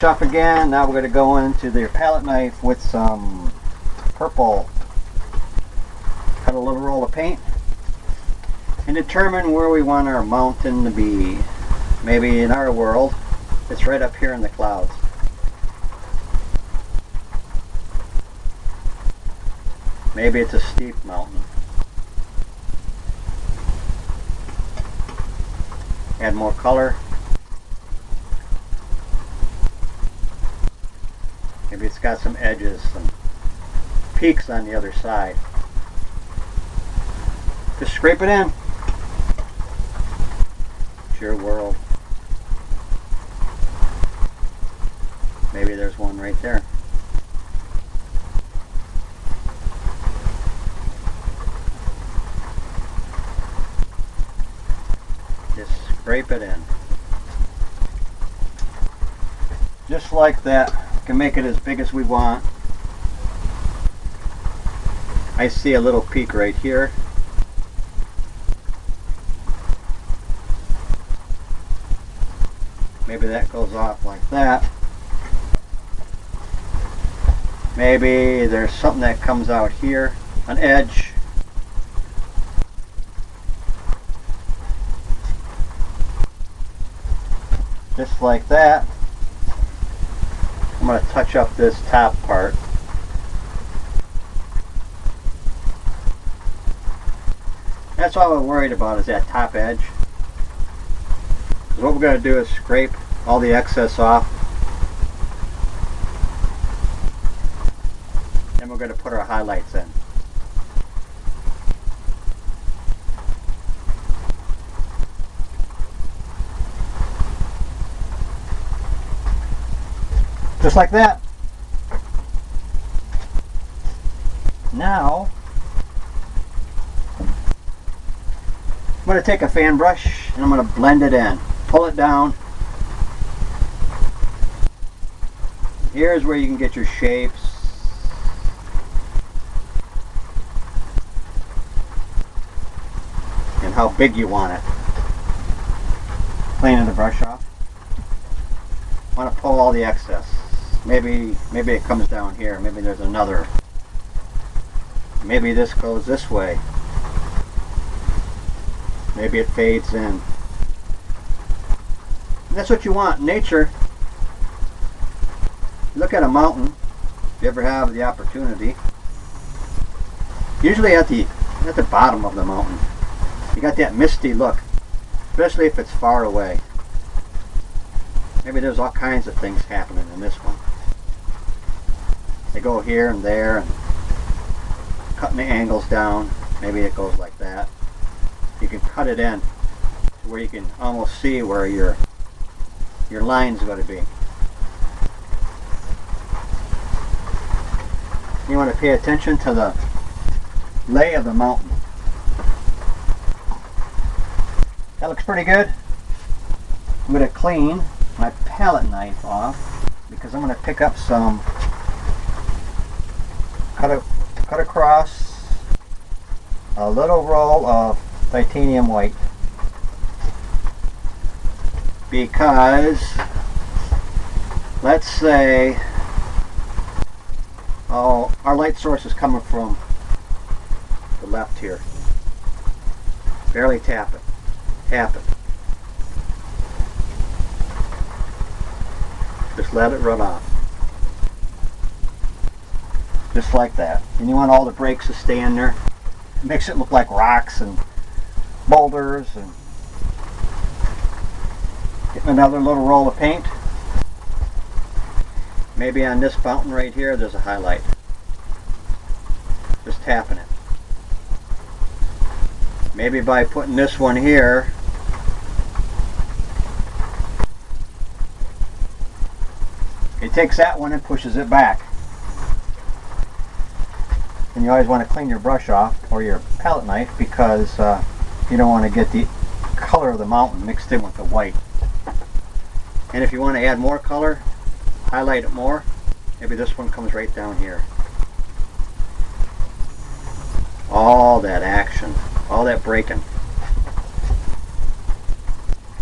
Up again. Now we're going to go into the palette knife with some purple. Cut a little roll of paint and determine where we want our mountain to be. Maybe in our world, it's right up here in the clouds. Maybe it's a steep mountain. Add more color. Maybe it's got some edges, some peaks on the other side. Just scrape it in. It's your world. Maybe there's one right there. Just scrape it in. Just like that. We can make it as big as we want. I see a little peak right here. Maybe that goes off like that. Maybe there's something that comes out here, an edge. Just like that. I'm going to touch up this top part. That's all I'm worried about, is that top edge. Because what we're going to do is scrape all the excess off. Then we're going to put our highlights in. Just like that. Now, I'm going to take a fan brush and I'm going to blend it in. Pull it down. Here's where you can get your shapes. And how big you want it. Cleaning the brush off. I want to pull all the excess. Maybe it comes down here. Maybe there's another. Maybe this goes this way. Maybe it fades in. And that's what you want. Nature. Look at a mountain, if you ever have the opportunity. Usually at the bottom of the mountain, you got that misty look, especially if it's far away. Maybe there's all kinds of things happening in this one. They go here and there and cutting the angles down. Maybe it goes like that. You can cut it in to where you can almost see where your line's going to be. You want to pay attention to the lay of the mountain. That looks pretty good. I'm going to clean my palette knife off because I'm going to pick up some, cut across a little roll of titanium white, because let's say our light source is coming from the left here. Barely tap it. Tap it. Just let it run off. Just like that. And you want all the breaks to stay in there. It makes it look like rocks and boulders. And getting another little roll of paint. Maybe on this fountain right here there's a highlight. Just tapping it. Maybe by putting this one here, it takes that one and pushes it back. And you always want to clean your brush off or your palette knife because you don't want to get the color of the mountain mixed in with the white. And if you want to add more color, highlight it more. Maybe this one comes right down here. All that action, all that breaking.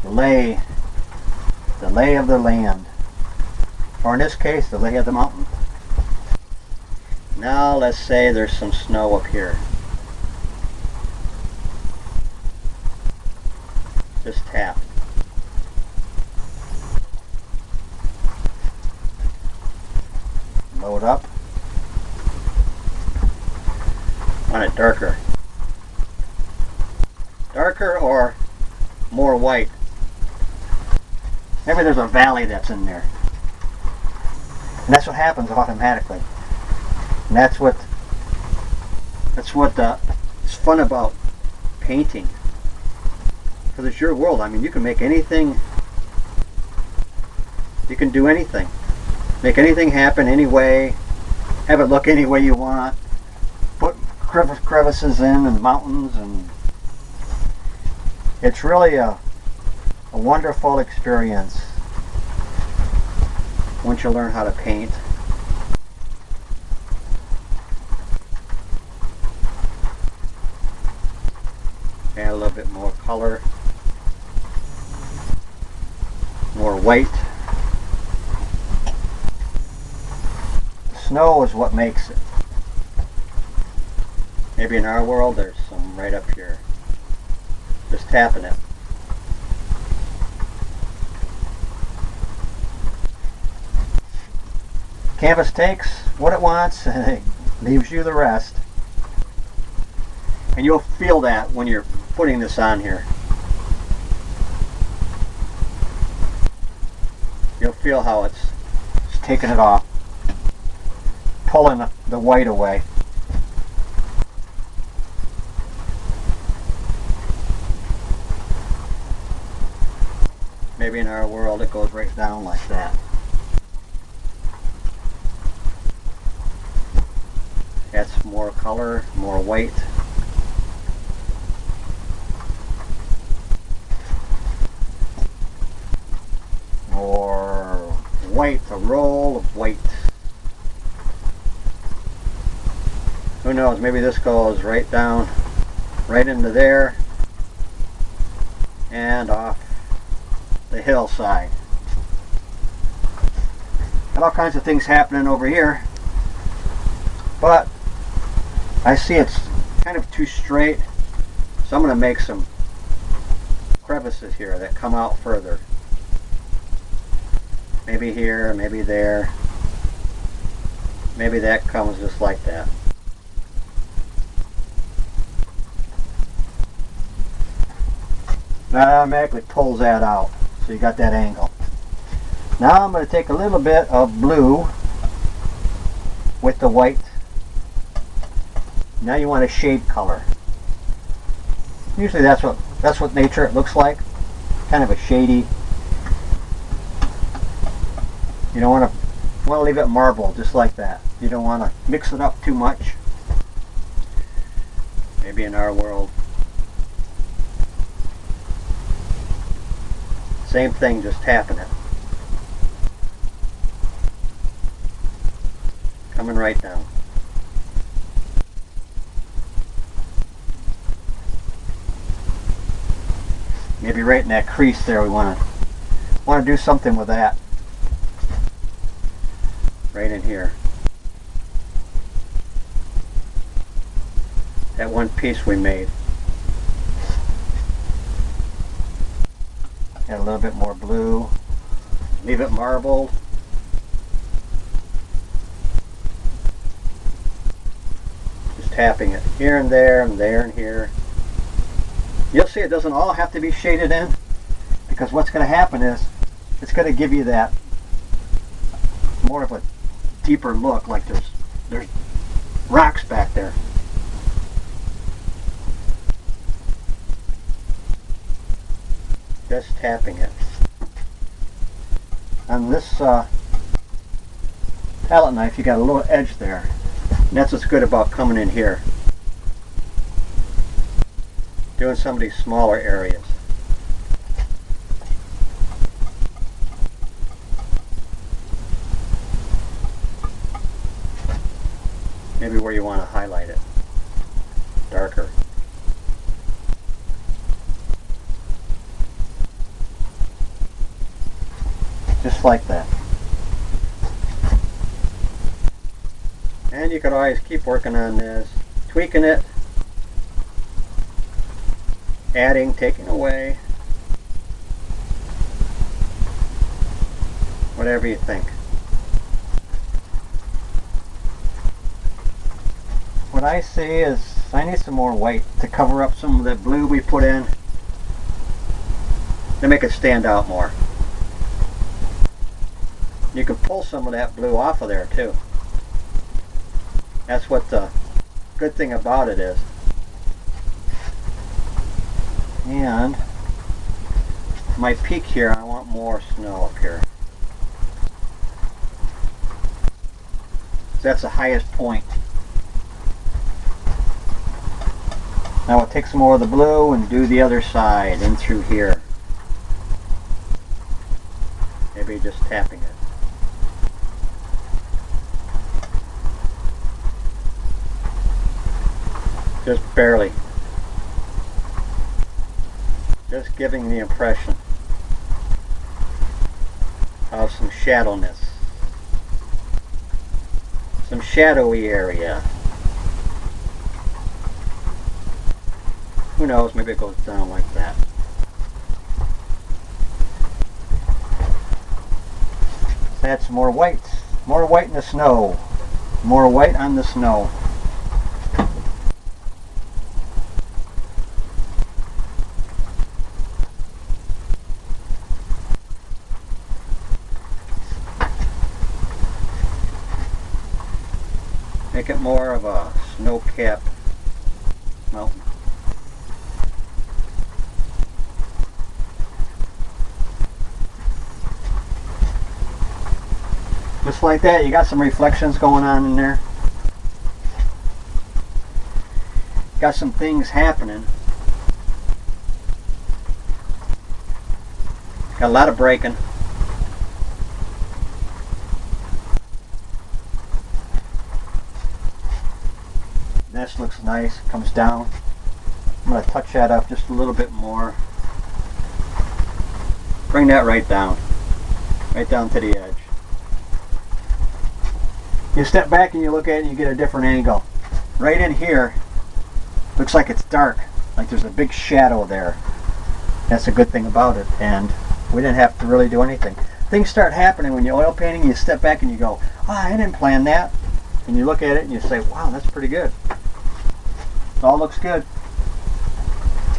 The lay of the land. or in this case, the lay of the mountain. Now let's say there's some snow up here. Just tap. Load up. Want it darker. Darker or more white. Maybe there's a valley that's in there. And that's what happens automatically. And that's what is fun about painting. Because it's your world. I mean, you can make anything. You can do anything. Make anything happen any way. Have it look any way you want. Put crevices in and mountains, and it's really a wonderful experience once you learn how to paint. Add a little bit more color, more white. Snow is what makes it. Maybe in our world there's some right up here. Just tapping it. Canvas takes what it wants and it leaves you the rest. And you'll feel that when you're putting this on here. You'll feel how it's taking it off, pulling the white away. Maybe in our world it goes right down like that. That's more color, more white. More white, a roll of white. Who knows, maybe this goes right down, right into there, and off the hillside. Got all kinds of things happening over here, but I see it's kind of too straight, so I'm going to make some crevices here that come out further. Maybe here, maybe there. Maybe that comes just like that. That automatically pulls that out, so you got that angle. Now I'm going to take a little bit of blue with the white. Now you want a shade color. Usually that's what nature looks like, kind of a shady. You don't want to leave it marble just like that. You don't want to mix it up too much. Maybe in our world, same thing, just tapping it. Coming right down. Maybe right in that crease there we want to do something with that. Right in here. That one piece we made. Add a little bit more blue. Leave it marbled. Just tapping it here and there and there and here. You'll see it doesn't all have to be shaded in, because what's going to happen is it's going to give you that more of a deeper look, like there's rocks back there. Just tapping it. On this palette knife, you got a little edge there. And that's what's good about coming in here, doing some of these smaller areas. Maybe where you want to highlight it darker. Just like that. And you could always keep working on this, tweaking it, adding, taking away, whatever you think. What I see is I need some more white to cover up some of the blue we put in to make it stand out more. You can pull some of that blue off of there too. That's what the good thing about it is. And my peak here, I want more snow up here. That's the highest point. Now we'll take some more of the blue and do the other side in through here. Maybe just tapping it. Just barely. Just giving the impression of some shadowness. Some shadowy area. Who knows, maybe it goes down like that. Add some more white. More white in the snow. More white on the snow. Make it more of a Snowcap Mountain. Just like that, you got some reflections going on in there. Got some things happening. Got a lot of braking. This looks nice, comes down. I'm going to touch that up just a little bit more. Bring that right down to the edge. You step back and you look at it and you get a different angle. Right in here, looks like it's dark, like there's a big shadow there. That's a good thing about it, and we didn't have to really do anything. Things start happening when you're oil painting. You step back and you go, I didn't plan that. And you look at it and you say, wow, that's pretty good. It all looks good.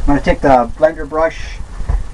I'm going to take the blender brush